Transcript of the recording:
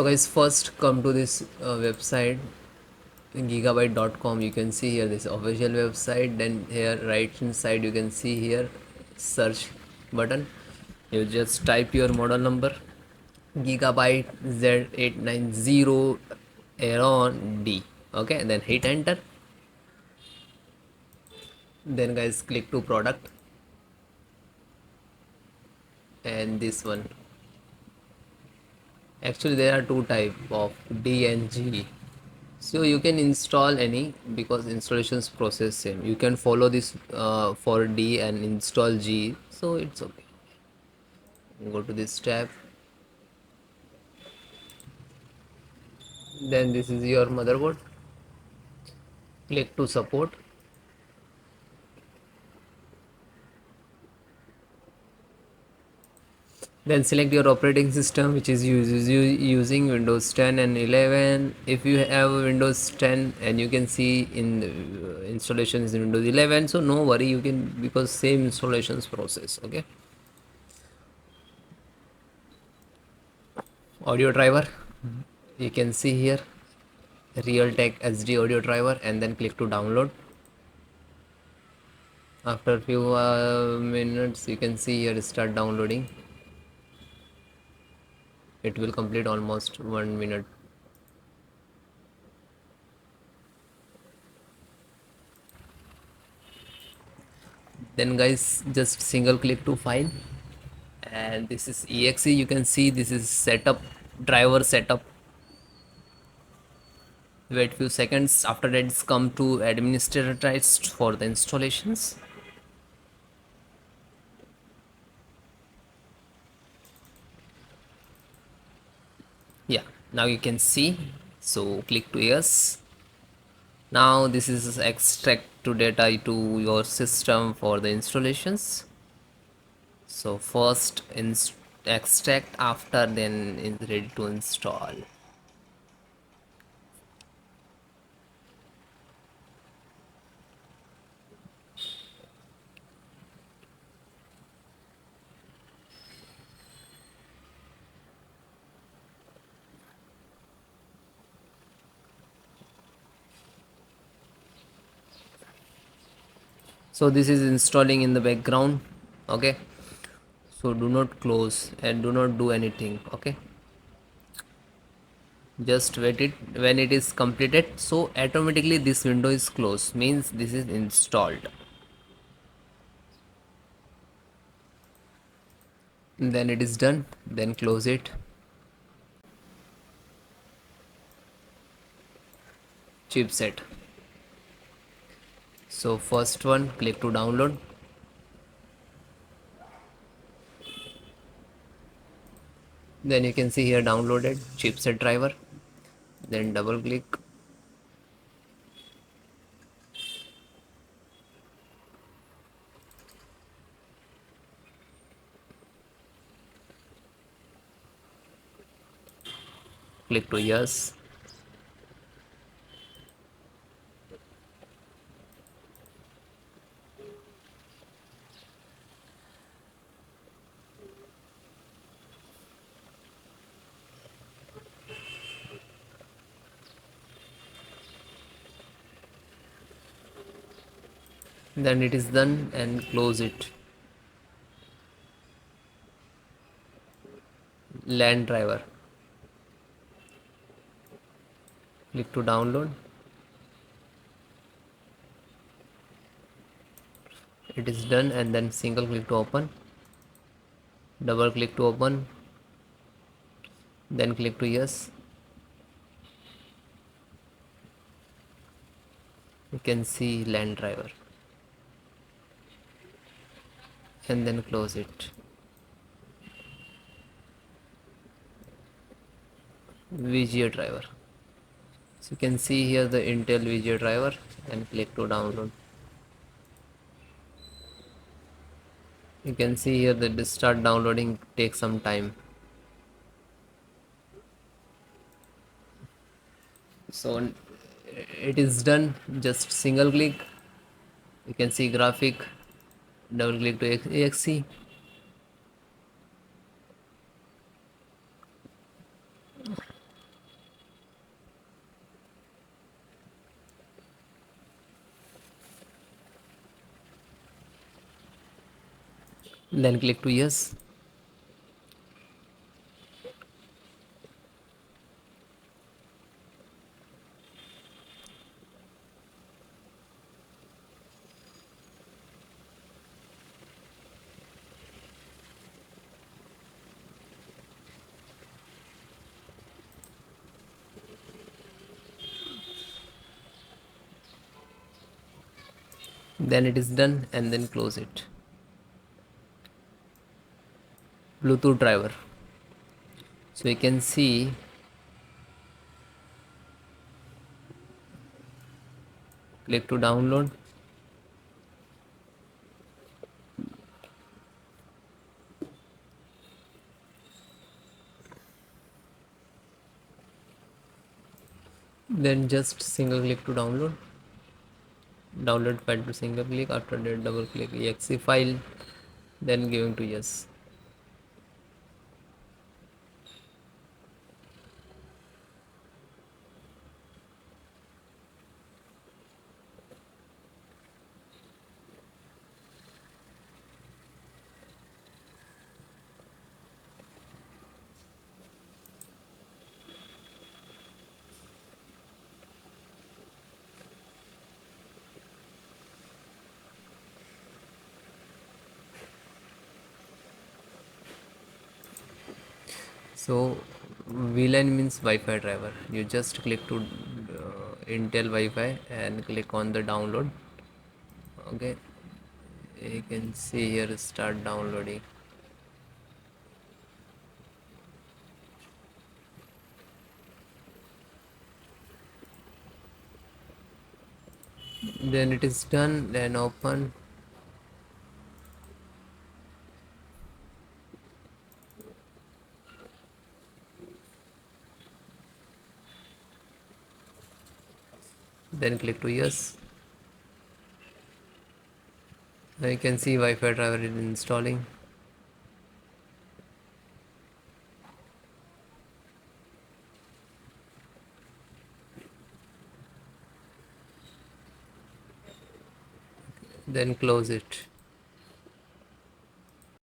So guys, first come to this website gigabyte.com. You can see here this official website. Then here right hand side you can see here search button. You just type your model number gigabyte Z890 AERO D. Okay, and then hit enter. Then guys click to product and this one. Actually there are two type of D and G, so you can install any because installations process same. You can follow this for D and install G, so it's okay. Go to this tab, then this is your motherboard. Click to support. Then select your operating system, which is using Windows 10 and 11. If you have Windows 10 and you can see in installation is Windows 11, so no worry, you can, because same installations process. Okay, audio driver, you can see here Realtek HD audio driver, and then click to download. After a few minutes you can see here start downloading. It will complete almost 1 minute. Then guys just single click to file, and this is exe. You can see this is setup, driver setup. Wait few seconds. After that it's come to administrators for the installations. Yeah, now you can see, so click to yes. Now this is extract to data to your system for the installations. So first extract, after then is ready to install. So this is installing in the background. Okay, so do not close and do not do anything. Okay, just wait it. When it is completed, so automatically this window is closed, means this is installed. Then it is done, then close it. Chipset. So first one, click to download. Then you can see here downloaded chipset driver. Then double click. Click to yes. Then it is done and close it. LAN driver. Click to download. It is done, and then single click to open. Double click to open. Then click to yes. You can see LAN driver, and then close it. VGA driver. So you can see here the Intel VGA driver, and click to download. You can see here that start downloading takes some time. So it is done. Just single click. You can see graphic. Double click to exe. then click to yes. Then it is done, and then close it. Bluetooth driver, so you can see, click to download. Then just single click to download file to single click. After that, double click exe file, then giving to yes. So VLAN means Wi-Fi driver. You just click to Intel Wi-Fi and click on the download. Okay, you can see here start downloading. Then it is done. Then open. Then click to yes. Now you can see Wi-Fi driver is installing. Then close it.